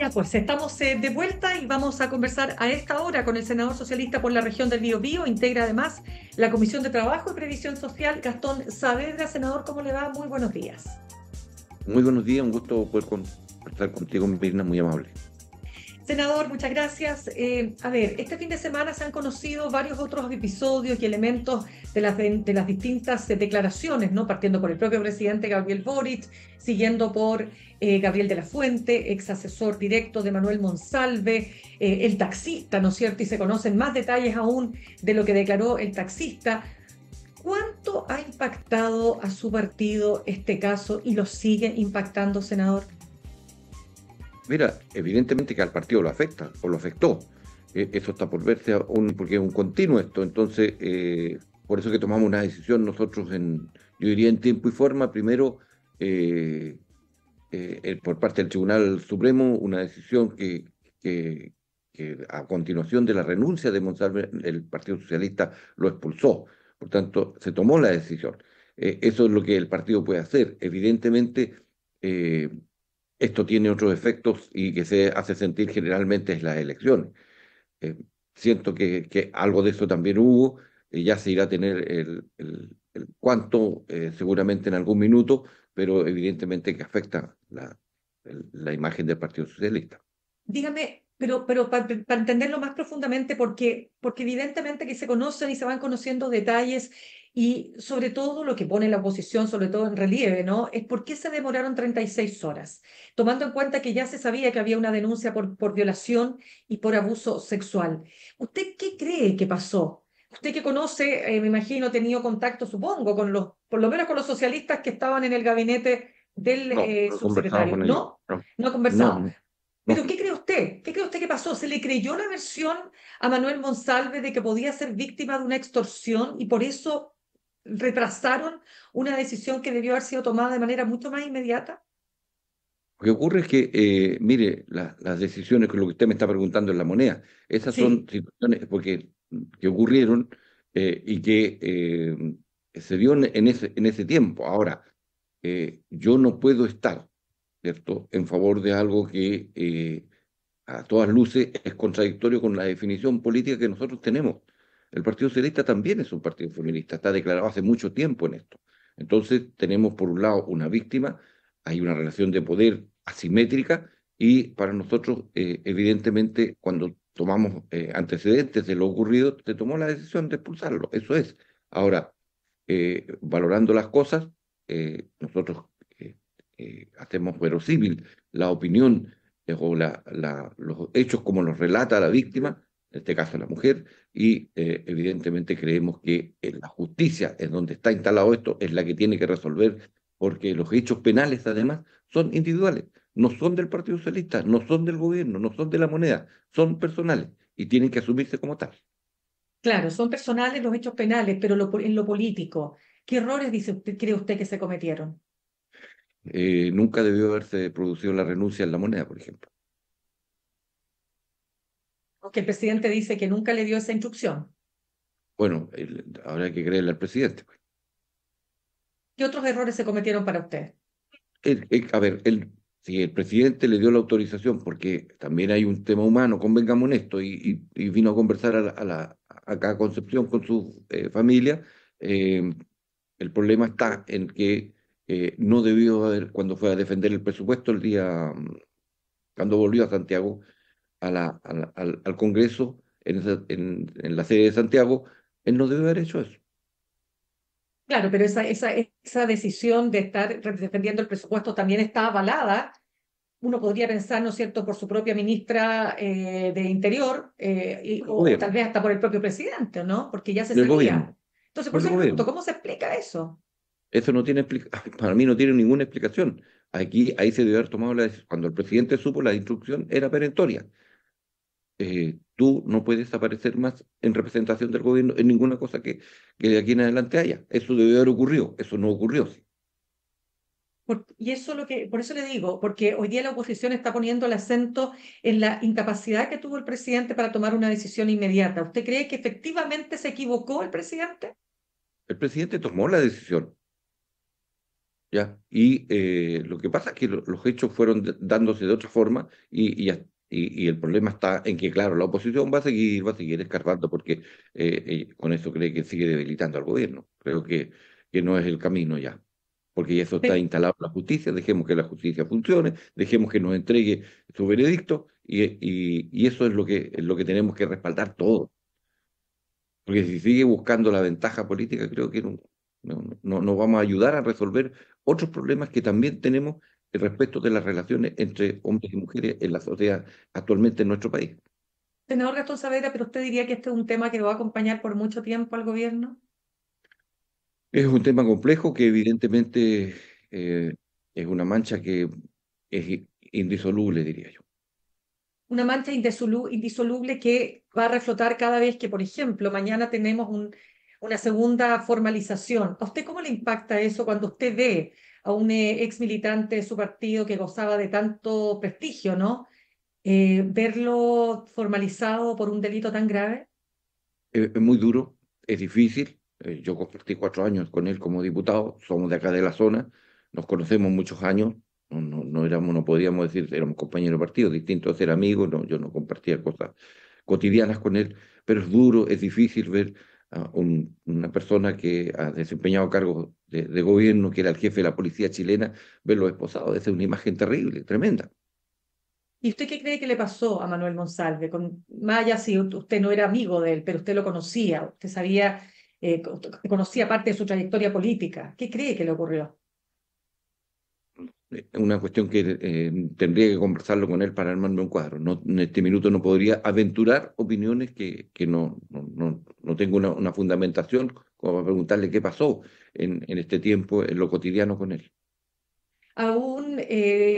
Ya, pues estamos de vuelta y vamos a conversar a esta hora con el senador socialista por la región del Biobío. Integra además la Comisión de Trabajo y Previsión Social, Gastón Saavedra. Senador, ¿cómo le va? Muy buenos días. Muy buenos días, un gusto poder conversar contigo, Mirna, muy amable. Senador, muchas gracias. A ver, este fin de semana se han conocido varios otros episodios y elementos de las distintas declaraciones, ¿no? Partiendo por el propio presidente Gabriel Boric, siguiendo por Gabriel de la Fuente, ex asesor directo de Manuel Monsalve, el taxista, ¿no es cierto? Y se conocen más detalles aún de lo que declaró el taxista. ¿Cuánto ha impactado a su partido este caso y lo sigue impactando, senador? Mira, evidentemente que al partido lo afecta, o lo afectó. Eso está por verse aún, porque es un continuo esto. Entonces, por eso que tomamos una decisión nosotros yo diría en tiempo y forma, primero, eh, por parte del Tribunal Supremo, una decisión que a continuación de la renuncia de Monsalve, el Partido Socialista lo expulsó. Por tanto, se tomó la decisión. Eso es lo que el partido puede hacer. Evidentemente, eh, esto tiene otros efectos y que se hace sentir generalmente en las elecciones. Eh, Siento que algo de eso también hubo, ya se irá a tener el cuánto, seguramente en algún minuto, pero evidentemente que afecta la imagen del Partido Socialista. Dígame, pero para entenderlo más profundamente, porque evidentemente que se conocen y se van conociendo detalles y sobre todo lo que pone la oposición, sobre todo en relieve, ¿no? Es por qué se demoraron 36 horas, tomando en cuenta que ya se sabía que había una denuncia por violación y por abuso sexual. ¿Usted qué cree que pasó? Usted que conoce, me imagino, ha tenido contacto, supongo, por lo menos con los socialistas que estaban en el gabinete del No he conversado subsecretario. con ellos. ¿No? No, No ha no, conversado. no. Pero No. ¿qué cree usted? ¿Qué cree usted que pasó? ¿Se le creyó la versión a Manuel Monsalve de que podía ser víctima de una extorsión y por eso retrasaron una decisión que debió haber sido tomada de manera mucho más inmediata? Lo que ocurre es que, mire, las decisiones, que lo que usted me está preguntando en la moneda, esas son Sí, situaciones que ocurrieron y que se dio en ese tiempo. Ahora, yo no puedo estar, ¿cierto?, en favor de algo que a todas luces es contradictorio con la definición política que nosotros tenemos. El Partido Socialista también es un partido feminista, está declarado hace mucho tiempo en esto. Entonces, tenemos por un lado una víctima, hay una relación de poder asimétrica y para nosotros, evidentemente, cuando tomamos antecedentes de lo ocurrido, se tomó la decisión de expulsarlo. Eso es. Ahora, valorando las cosas, nosotros hacemos verosímil la opinión o los hechos como los relata la víctima, en este caso la mujer, y evidentemente creemos que la justicia, en donde está instalado esto, es la que tiene que resolver, porque los hechos penales además son individuales, no son del Partido Socialista, no son del gobierno, no son de la moneda, son personales y tienen que asumirse como tal. claro, son personales los hechos penales, pero en lo político, ¿qué errores cree usted que se cometieron? Nunca debió haberse producido la renuncia en la moneda, por ejemplo. Porque el presidente dice que nunca le dio esa instrucción. Bueno, habrá que creerle al presidente. ¿Qué otros errores se cometieron para usted? A ver, si el presidente le dio la autorización, porque también hay un tema humano, convengamos en esto, y vino a conversar acá a Concepción con su familia, eh, el problema está en que no debió haber, cuando fue a defender el presupuesto el día, cuando volvió a Santiago, al Congreso, en la sede de Santiago, él no debió haber hecho eso. Claro, pero esa decisión de estar defendiendo el presupuesto también está avalada. Uno podría pensar, ¿no es cierto?, por su propia ministra de Interior El o tal gobierno, vez hasta por el propio presidente, ¿no? Porque ya se del gobierno, sabía. Entonces, por del eso le pregunto, gobierno. ¿cómo se explica eso? Eso no tiene para mí no tiene ninguna explicación. Ahí se debe haber tomado la decisión. Cuando el presidente supo la instrucción era perentoria. Tú no puedes aparecer más en representación del gobierno en ninguna cosa que de aquí en adelante haya. Eso debe haber ocurrido. Eso no ocurrió. Sí. Y eso por eso le digo, porque hoy día la oposición está poniendo el acento en la incapacidad que tuvo el presidente para tomar una decisión inmediata. ¿Usted cree que efectivamente se equivocó el presidente? El presidente tomó la decisión. ¿ya? Y lo que pasa es que los hechos fueron dándose de otra forma y el problema está en que, claro, la oposición va a seguir escarbando porque con eso cree que sigue debilitando al gobierno. Creo que no es el camino ya, porque eso está Pe- instalado en la justicia, dejemos que la justicia funcione, dejemos que nos entregue su veredicto y eso es lo que tenemos que respaldar todo. Porque si sigue buscando la ventaja política, creo que no vamos a ayudar a resolver otros problemas que también tenemos respecto de las relaciones entre hombres y mujeres en la sociedad actualmente en nuestro país. Senador Gastón Saavedra, pero usted diría que este es un tema que lo va a acompañar por mucho tiempo al gobierno. Es un tema complejo que evidentemente eh, es una mancha que es indisoluble, diría yo. Una mancha indisoluble que va a reflotar cada vez que, por ejemplo, mañana tenemos una segunda formalización. ¿A usted cómo le impacta eso cuando usted ve a un ex militante de su partido que gozaba de tanto prestigio, ¿no? Verlo formalizado por un delito tan grave. Es muy duro, es difícil. Yo compartí 4 años con él como diputado, somos de acá de la zona, nos conocemos muchos años, no éramos, no podíamos decir, éramos compañeros de partido, distinto a ser amigos, no, yo no compartía cosas cotidianas con él, pero es duro, es difícil ver a una persona que ha desempeñado cargos de gobierno, que era el jefe de la policía chilena, verlo esposado, esa es una imagen terrible, tremenda. ¿Y usted qué cree que le pasó a Manuel Monsalve? Más allá si usted no era amigo de él, pero usted lo conocía, usted sabía, conocía parte de su trayectoria política. ¿Qué cree que le ocurrió? Es una cuestión que tendría que conversarlo con él para armarme un cuadro. No, en este minuto no podría aventurar opiniones que no tengo una fundamentación como para preguntarle qué pasó en este tiempo, en lo cotidiano con él. Aún,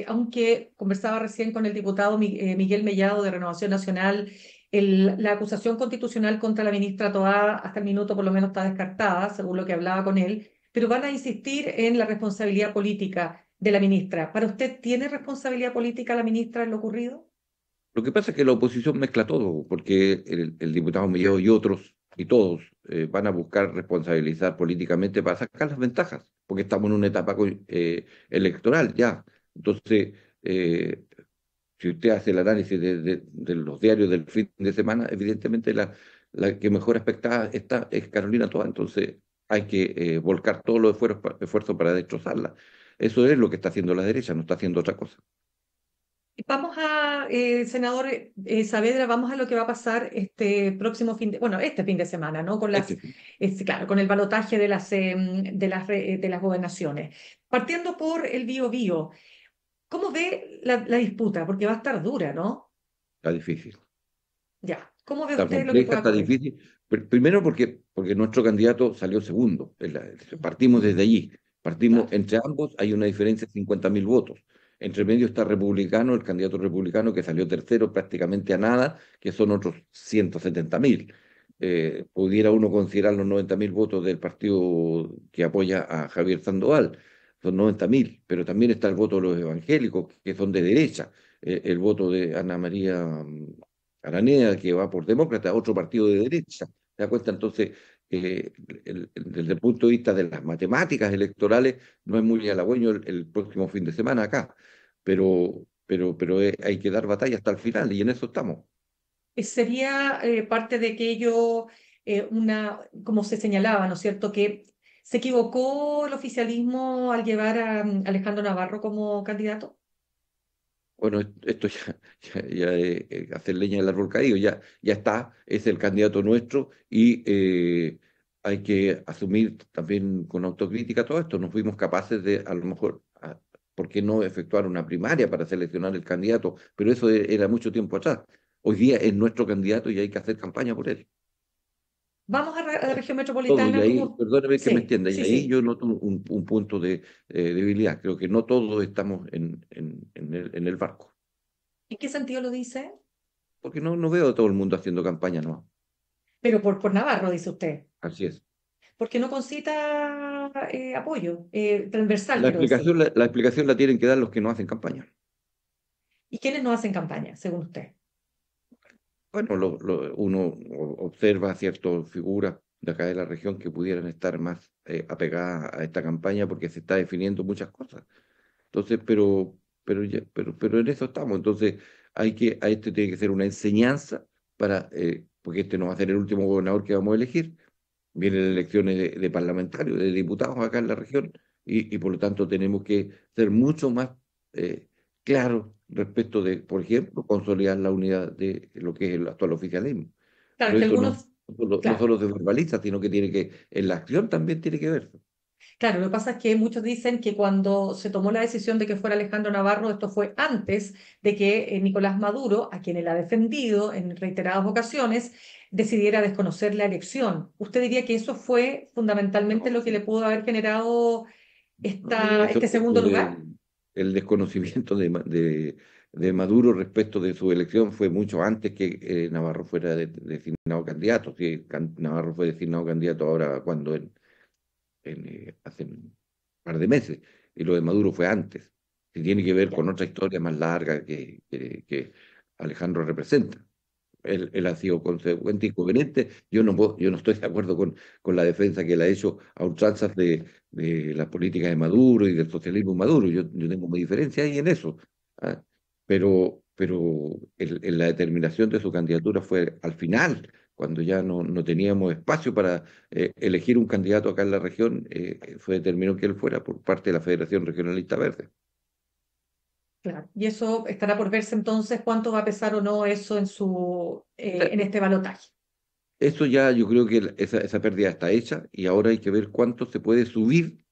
aunque conversaba recién con el diputado Miguel Mellado de Renovación Nacional, la acusación constitucional contra la ministra Toá hasta el minuto por lo menos está descartada, según lo que hablaba con él, pero van a insistir en la responsabilidad política de la ministra. ¿Para usted tiene responsabilidad política la ministra en lo ocurrido? Lo que pasa es que la oposición mezcla todo, porque el diputado Mellado y otros, y todos, van a buscar responsabilizar políticamente para sacar las ventajas, porque estamos en una etapa electoral ya. Entonces, si usted hace el análisis de los diarios del fin de semana, evidentemente la que mejor aspectada está es Carolina Toa, entonces hay que volcar todos los esfuerzos para destrozarla. Eso es lo que está haciendo la derecha, no está haciendo otra cosa. Vamos a, senador Saavedra, vamos a lo que va a pasar este próximo bueno, este fin de semana, ¿no? Con Este las, fin. claro, con el balotaje de las gobernaciones. Partiendo por el Bío Bío, ¿cómo ve la disputa? Porque va a estar dura, ¿no? Está difícil. Ya. ¿Cómo ve Está usted lo que compleja, pueda está ocurrir? difícil. Primero porque nuestro candidato salió segundo. Partimos desde allí. Partimos Claro. entre ambos, hay una diferencia de 50.000 votos. Entre medio está republicano, el candidato republicano que salió tercero prácticamente a nada, que son otros 170.000. Pudiera uno considerar los 90.000 votos del partido que apoya a Javier Sandoval. Son 90.000, pero también está el voto de los evangélicos, que son de derecha. El voto de Ana María Aranea, que va por demócrata, otro partido de derecha. ¿Te das cuenta? Entonces, desde el punto de vista de las matemáticas electorales, no es muy halagüeño el próximo fin de semana acá, pero hay que dar batalla hasta el final y en eso estamos. Sería parte de aquello, como se señalaba, ¿no es cierto?, que se equivocó el oficialismo al llevar a Alejandro Navarro como candidato. Bueno, esto ya, ya es hacer leña del árbol caído, ya está, es el candidato nuestro y hay que asumir también con autocrítica todo esto. No fuimos capaces de, a lo mejor, ¿por qué no efectuar una primaria para seleccionar el candidato? Pero eso era mucho tiempo atrás. Hoy día es nuestro candidato y hay que hacer campaña por él. Vamos a la región Todo, y metropolitana, ahí, como... perdóname que me Sí, entienda, y sí, ahí sí. yo noto un punto de debilidad. Creo que no todos estamos en el barco. ¿En qué sentido lo dice? Porque no veo a todo el mundo haciendo campaña, ¿no? Pero por Navarro, dice usted. Así es. Porque no concita apoyo, transversal, La quiero decir. explicación la explicación la tienen que dar los que no hacen campaña. ¿Y quiénes no hacen campaña, según usted? Bueno, uno observa ciertas figuras de acá de la región que pudieran estar más apegadas a esta campaña porque se está definiendo muchas cosas. Entonces, pero en eso estamos. Entonces, a este tiene que ser una enseñanza porque este no va a ser el último gobernador que vamos a elegir. Vienen elecciones de parlamentarios, de diputados acá en la región, y por lo tanto tenemos que ser mucho más eh, claros respecto de, por ejemplo, consolidar la unidad de lo que es el actual oficialismo. Claro, Pero que eso algunos, no claro. solo se verbaliza, sino que en la acción también tiene que verse. Claro, lo que pasa es que muchos dicen que cuando se tomó la decisión de que fuera Alejandro Navarro, esto fue antes de que Nicolás Maduro, a quien él ha defendido en reiteradas ocasiones, decidiera desconocer la elección. ¿Usted diría que eso fue fundamentalmente No, lo que le sí. pudo haber generado No, mire, este segundo lugar? el desconocimiento de Maduro respecto de su elección fue mucho antes que Navarro fuera designado candidato. Sí, Navarro fue designado candidato ahora cuando hace un par de meses, y lo de Maduro fue antes. Y tiene que ver Ya. con otra historia más larga que Alejandro representa. Él ha sido consecuente y coherente. Yo no estoy de acuerdo con la defensa que él ha hecho a ultranzas de las políticas de Maduro y del socialismo Maduro. Yo tengo mi diferencia ahí en eso. ¿Ah? Pero la determinación de su candidatura fue al final, cuando ya no teníamos espacio para elegir un candidato acá en la región, fue determinado que él fuera por parte de la Federación Regionalista Verde. Claro. Y eso estará por verse entonces cuánto va a pesar o no eso en en este balotaje. Eso ya yo creo que esa pérdida está hecha y ahora hay que ver cuánto se puede subir,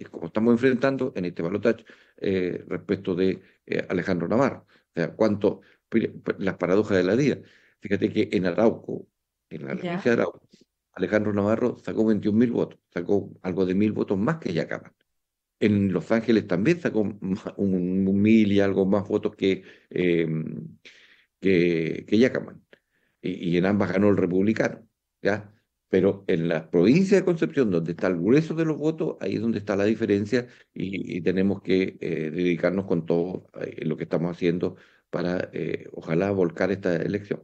como estamos enfrentando en este balotaje, respecto de Alejandro Navarro. O sea, las paradojas de la vida. Fíjate que en Arauco, en la provincia ¿Ya? de Arauco, Alejandro Navarro sacó 21.000 votos, sacó algo de 1.000 votos más que Yacaman. En Los Ángeles también sacó un 1.000 y algo más votos que Yacaman y en ambas ganó el republicano, ¿ya? Pero en la provincia de Concepción, donde está el grueso de los votos, ahí es donde está la diferencia y tenemos que dedicarnos con todo lo que estamos haciendo para, ojalá, volcar esta elección.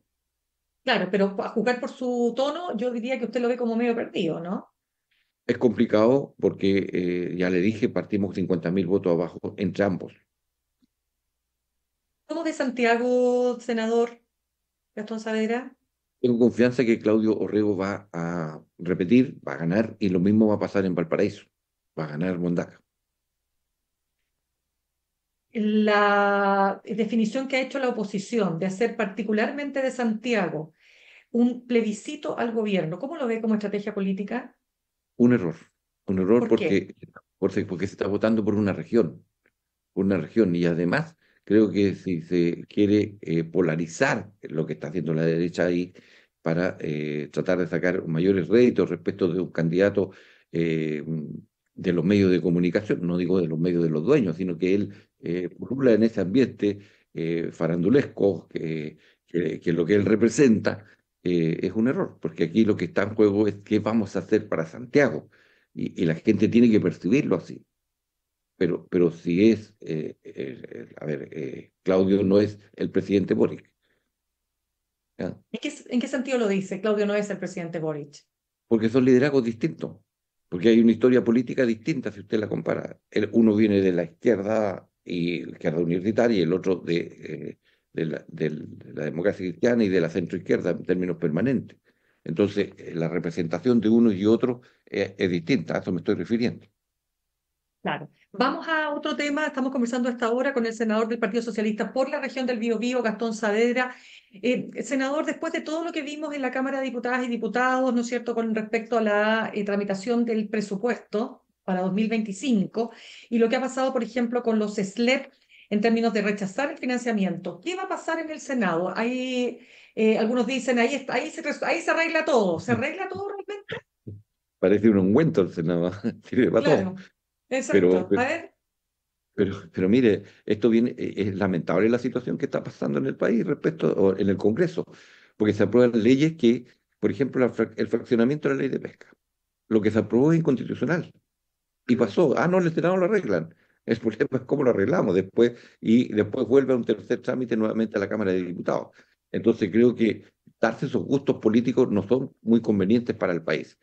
Claro, pero a jugar por su tono, yo diría que usted lo ve como medio perdido, ¿no? Es complicado porque, ya le dije, partimos 50.000 votos abajo entre ambos. ¿Cómo de Santiago, senador Gastón Saavedra? Tengo confianza que Claudio Orrego va a repetir, va a ganar, y lo mismo va a pasar en Valparaíso. Va a ganar Mondaca. La definición que ha hecho la oposición de hacer particularmente de Santiago un plebiscito al gobierno, ¿cómo lo ve como estrategia política? Un error. Un error ¿Por qué? porque se está votando por una región. Y además, creo que si se quiere polarizar lo que está haciendo la derecha ahí para tratar de sacar mayores réditos respecto de un candidato eh, de los medios de comunicación, no digo de los medios de los dueños, sino que él pulula en ese ambiente farandulesco, que es lo que él representa, es un error, porque aquí lo que está en juego es qué vamos a hacer para Santiago, y la gente tiene que percibirlo así. Pero si es, a ver, Claudio no es el presidente Boric, ¿ya? En qué sentido lo dice? Claudio no es el presidente Boric. Porque son liderazgos distintos, porque hay una historia política distinta si usted la compara. Uno viene de la izquierda universitaria, y el otro de la democracia cristiana y de la centroizquierda en términos permanentes. Entonces, la representación de uno y otro es distinta, a eso me estoy refiriendo. Claro. Vamos a otro tema. Estamos conversando a esta hora con el senador del Partido Socialista por la región del Biobío, Gastón Saavedra. Senador, después de todo lo que vimos en la Cámara de Diputadas y Diputados, ¿no es cierto?, con respecto a la tramitación del presupuesto para 2025 y lo que ha pasado, por ejemplo, con los SLEP en términos de rechazar el financiamiento, ¿qué va a pasar en el Senado? Hay, algunos dicen, ahí se arregla todo. ¿Se arregla todo realmente? Parece un ungüento el Senado, sirve para todo. Claro, Pero, exacto. A ver. pero mire, esto viene, es lamentable la situación que está pasando en el país o en el Congreso, porque se aprueban leyes que, por ejemplo, el fraccionamiento de la ley de pesca, lo que se aprobó es inconstitucional. Y pasó, no, el Senado lo arreglan. El problema es cómo lo arreglamos después, y después vuelve a un tercer trámite nuevamente a la Cámara de Diputados. Entonces creo que darse esos gustos políticos no son muy convenientes para el país.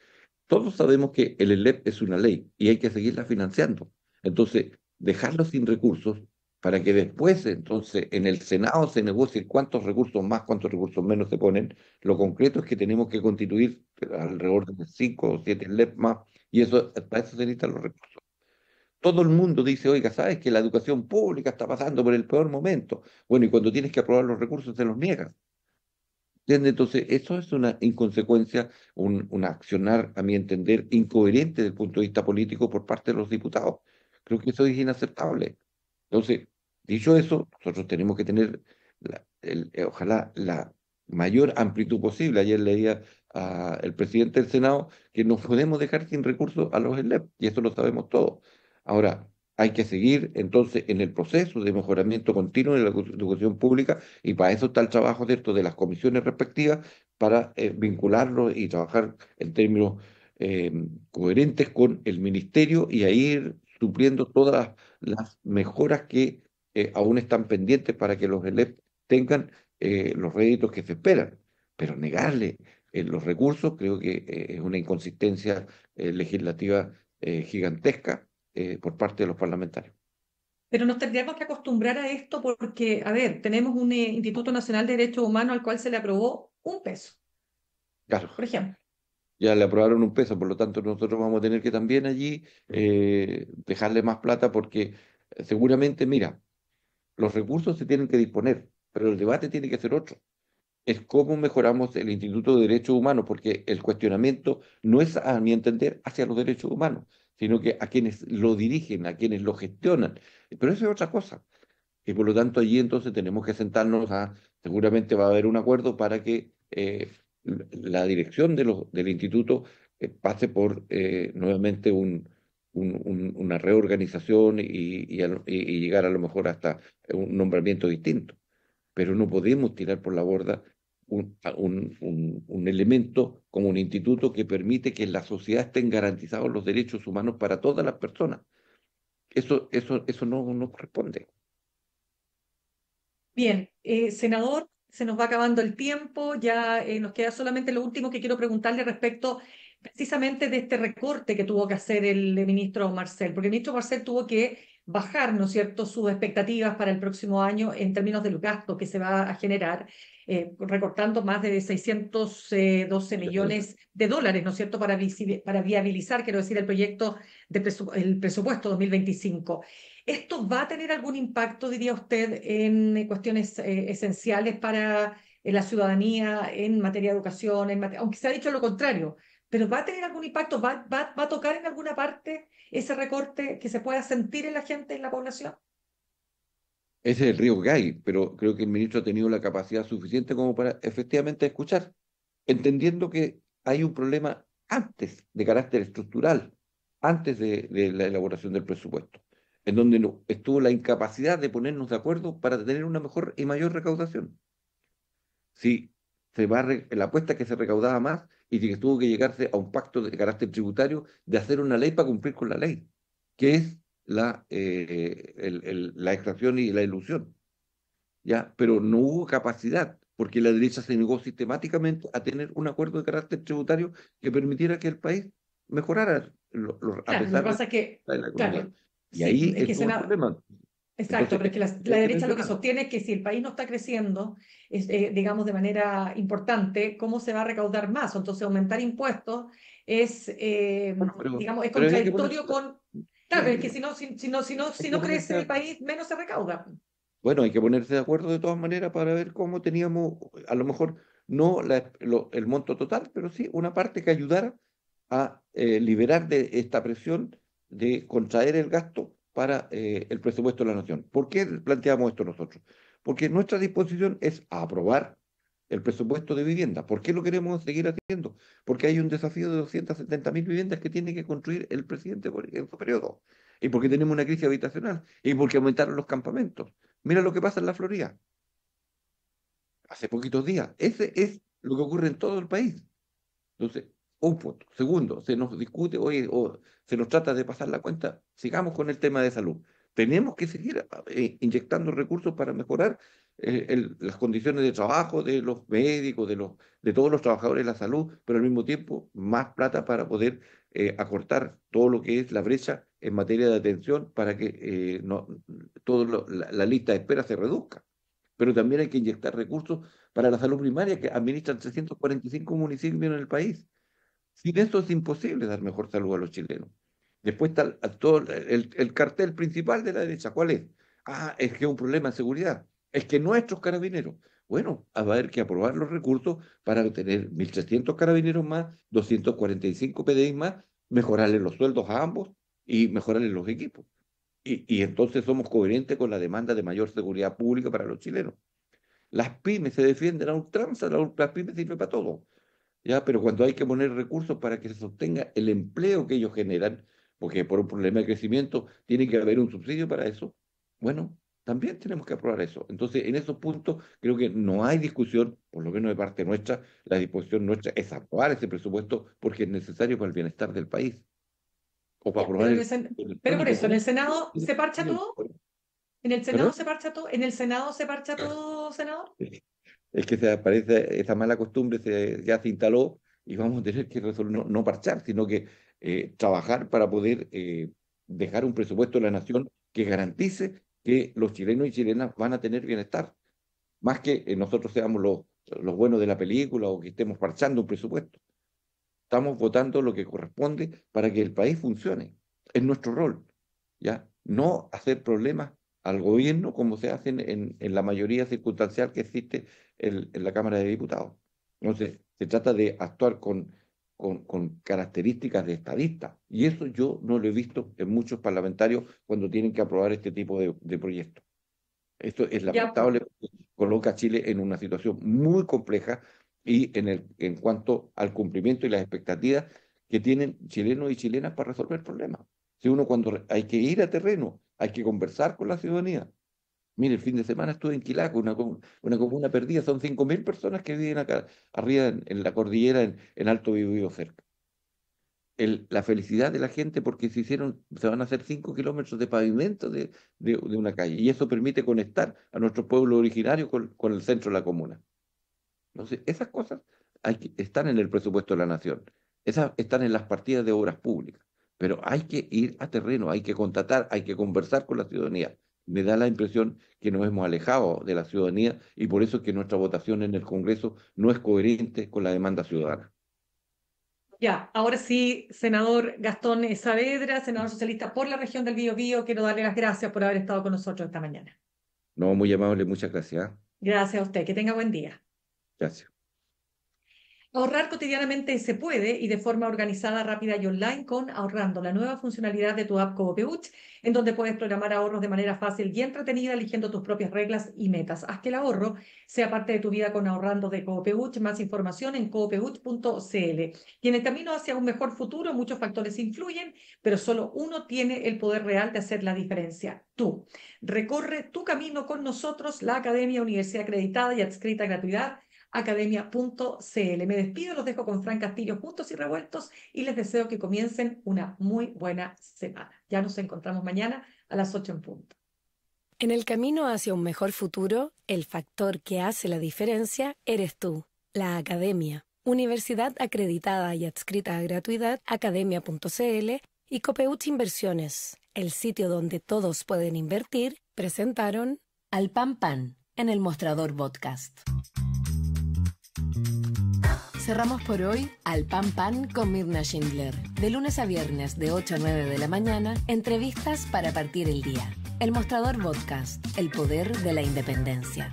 Todos sabemos que el ELEP es una ley y hay que seguirla financiando. Entonces, dejarlo sin recursos para que después, entonces, en el Senado se negocie cuántos recursos más, cuántos recursos menos se ponen. Lo concreto es que tenemos que constituir alrededor de 5 o 7 ELEP más y eso, para eso se necesitan los recursos. Todo el mundo dice, oiga, ¿sabes que la educación pública está pasando por el peor momento? Bueno, y cuando tienes que aprobar los recursos, te los niegas. ¿Entiendes? Entonces, eso es una inconsecuencia, un accionar, a mi entender, incoherente desde el punto de vista político por parte de los diputados. Creo que eso es inaceptable. Entonces, dicho eso, nosotros tenemos que tener, ojalá, la mayor amplitud posible. Ayer leía al presidente del Senado que no podemos dejar sin recursos a los ELEP, y eso lo sabemos todos. Ahora, hay que seguir entonces en el proceso de mejoramiento continuo de la educación pública, y para eso está el trabajo, ¿cierto?, de las comisiones respectivas, para vincularlo y trabajar en términos eh, coherentes con el ministerio y a ir supliendo todas las mejoras que aún están pendientes para que los ELEP tengan los réditos que se esperan. Pero negarle los recursos creo que es una inconsistencia legislativa gigantesca por parte de los parlamentarios. Pero nos tendríamos que acostumbrar a esto porque, a ver, tenemos un Instituto Nacional de Derechos Humanos al cual se le aprobó 1 peso, Claro, por ejemplo. ya le aprobaron 1 peso, por lo tanto nosotros vamos a tener que también allí dejarle más plata porque seguramente, mira, los recursos se tienen que disponer, pero el debate tiene que ser otro. Es cómo mejoramos el Instituto de Derechos Humanos, porque el cuestionamiento no es, a mi entender, hacia los derechos humanos, sino que a quienes lo dirigen, a quienes lo gestionan. Pero eso es otra cosa. Y por lo tanto allí entonces tenemos que sentarnos seguramente va a haber un acuerdo para que la dirección del instituto pase por nuevamente una reorganización y llegar a lo mejor hasta un nombramiento distinto. Pero no podemos tirar por la borda un elemento como un instituto que permite que en la sociedad estén garantizados los derechos humanos para todas las personas. Eso no corresponde. Bien, senador, se nos va acabando el tiempo, ya nos queda solamente lo último que quiero preguntarle respecto precisamente de este recorte que tuvo que hacer el ministro Marcel, porque el ministro Marcel tuvo que bajar, ¿no es cierto?, sus expectativas para el próximo año en términos del gasto que se va a generar, recortando más de 612 millones de dólares, ¿no es cierto?, para viabilizar, quiero decir, el proyecto el presupuesto 2025. ¿Esto va a tener algún impacto, diría usted, en cuestiones esenciales para la ciudadanía en materia de educación, aunque se ha dicho lo contrario, pero va a tener algún impacto? ¿Va a tocar en alguna parte ese recorte que se pueda sentir en la gente, en la población? Ese es el riesgo que hay, pero creo que el ministro ha tenido la capacidad suficiente como para efectivamente escuchar, entendiendo que hay un problema antes de carácter estructural, antes de la elaboración del presupuesto, en donde estuvo la incapacidad de ponernos de acuerdo para tener una mejor y mayor recaudación. Si la apuesta es que se recaudaba más y si que tuvo que llegarse a un pacto de carácter tributario de hacer una ley para cumplir con la ley, que es la extracción y la ilusión. ¿Ya? Pero no hubo capacidad, porque la derecha se negó sistemáticamente a tener un acuerdo de carácter tributario que permitiera que el país mejorara, a Claro, lo que pesar pasa es que, de la economía. claro, Y sí, ahí es que estuvo el problema. exacto, Entonces, pero es que la hay que derecha lo que mencionarlo. sostiene es que si el país no está creciendo, digamos, de manera importante, ¿cómo se va a recaudar más? Entonces, aumentar impuestos es, Bueno, digamos, es pero hay que ponerse, contradictorio con... sí, Claro, es que si hay no que crece el ponerse, país, menos se recauda. bueno, hay que ponerse de acuerdo de todas maneras para ver cómo teníamos, a lo mejor no el monto total, pero sí una parte que ayudara a liberar de esta presión de contraer el gasto para el presupuesto de la nación. ¿Por qué planteamos esto nosotros? Porque nuestra disposición es a aprobar el presupuesto de vivienda. ¿Por qué lo queremos seguir haciendo? Porque hay un desafío de 270.000 viviendas que tiene que construir el presidente en su periodo. Y porque tenemos una crisis habitacional. Y porque aumentaron los campamentos. Mira lo que pasa en la Florida hace poquitos días. Ese es lo que ocurre en todo el país. Entonces, un punto. Segundo, se nos discute, oye, o se nos trata de pasar la cuenta, sigamos con el tema de salud. tenemos que seguir inyectando recursos para mejorar las condiciones de trabajo de los médicos, de todos los trabajadores de la salud, pero al mismo tiempo más plata para poder acortar todo lo que es la brecha en materia de atención para que la lista de espera se reduzca. Pero también hay que inyectar recursos para la salud primaria que administran 345 municipios en el país. Sin eso es imposible dar mejor salud a los chilenos. Después está todo el cartel principal de la derecha. ¿Cuál es? Ah, es que es un problema de seguridad. Es que nuestros carabineros. Bueno, va a haber que aprobar los recursos para tener 1.300 carabineros más, 245 PDI más, mejorarle los sueldos a ambos y mejorarle los equipos. Y entonces somos coherentes con la demanda de mayor seguridad pública para los chilenos. Las pymes se defienden a ultranza, las pymes sirven para todo. ¿Ya? Pero cuando hay que poner recursos para que se sostenga el empleo que ellos generan, porque por un problema de crecimiento tiene que haber un subsidio para eso, bueno, también tenemos que aprobar eso. Entonces, en esos puntos creo que no hay discusión, por lo menos de parte nuestra, la disposición nuestra es aprobar ese presupuesto porque es necesario para el bienestar del país. O para aprobar pero por eso, ¿en el Senado se parcha todo? ¿En el Senado ¿Perdón? se parcha todo? ¿En el Senado se parcha todo, senador? Es que se aparece esa mala costumbre, ya se instaló y vamos a tener que resolver, no parchar, sino que trabajar para poder dejar un presupuesto de la nación que garantice que los chilenos y chilenas van a tener bienestar, más que nosotros seamos los buenos de la película o que estemos parchando un presupuesto. Estamos votando lo que corresponde para que el país funcione. Es nuestro rol, ¿ya? No hacer problemas al gobierno como se hacen en la mayoría circunstancial que existe en la Cámara de Diputados. Entonces, se trata de actuar con características de estadista. Y eso yo no lo he visto en muchos parlamentarios cuando tienen que aprobar este tipo de proyectos. Esto es lamentable, porque coloca a Chile en una situación muy compleja y en cuanto al cumplimiento y las expectativas que tienen chilenos y chilenas para resolver problemas. Si uno cuando hay que ir a terreno, hay que conversar con la ciudadanía. Mire, el fin de semana estuve en Quilaco, una comuna perdida, son 5.000 personas que viven acá arriba en la cordillera, en Alto Biobío cerca. La felicidad de la gente porque se van a hacer 5 kilómetros de pavimento de una calle y eso permite conectar a nuestros pueblos originarios con el centro de la comuna. Entonces, esas cosas están en el presupuesto de la nación, esas están en las partidas de obras públicas, pero hay que ir a terreno, hay que contratar, hay que conversar con la ciudadanía. Me da la impresión que nos hemos alejado de la ciudadanía y por eso es que nuestra votación en el Congreso no es coherente con la demanda ciudadana. Ya, ahora sí, senador Gastón Saavedra, senador socialista por la región del Biobío, quiero darle las gracias por haber estado con nosotros esta mañana. No, muy amable, muchas gracias. Gracias a usted, que tenga buen día. Gracias. Ahorrar cotidianamente se puede y de forma organizada, rápida y online con Ahorrando, la nueva funcionalidad de tu app Coopeuch, en donde puedes programar ahorros de manera fácil y entretenida, eligiendo tus propias reglas y metas. Haz que el ahorro sea parte de tu vida con Ahorrando de Coopeuch. Más información en coopeuch.cl. Y en el camino hacia un mejor futuro, muchos factores influyen, pero solo uno tiene el poder real de hacer la diferencia: tú. Recorre tu camino con nosotros, la Academia Universidad Acreditada y Adscrita a Gratuidad, academia.cl. Me despido, los dejo con Fran Castillo juntos y revueltos y les deseo que comiencen una muy buena semana. Ya nos encontramos mañana a las 8 en punto. En el camino hacia un mejor futuro, el factor que hace la diferencia eres tú, la Academia. Universidad Acreditada y Adscrita a Gratuidad, academia.cl y Copeuch Inversiones, el sitio donde todos pueden invertir, presentaron Al Pan Pan en el Mostrador Podcast. Cerramos por hoy Al Pan Pan con Mirna Schindler. De lunes a viernes de 8 a 9 de la mañana, entrevistas para partir el día. El Mostrador Podcast, el poder de la independencia.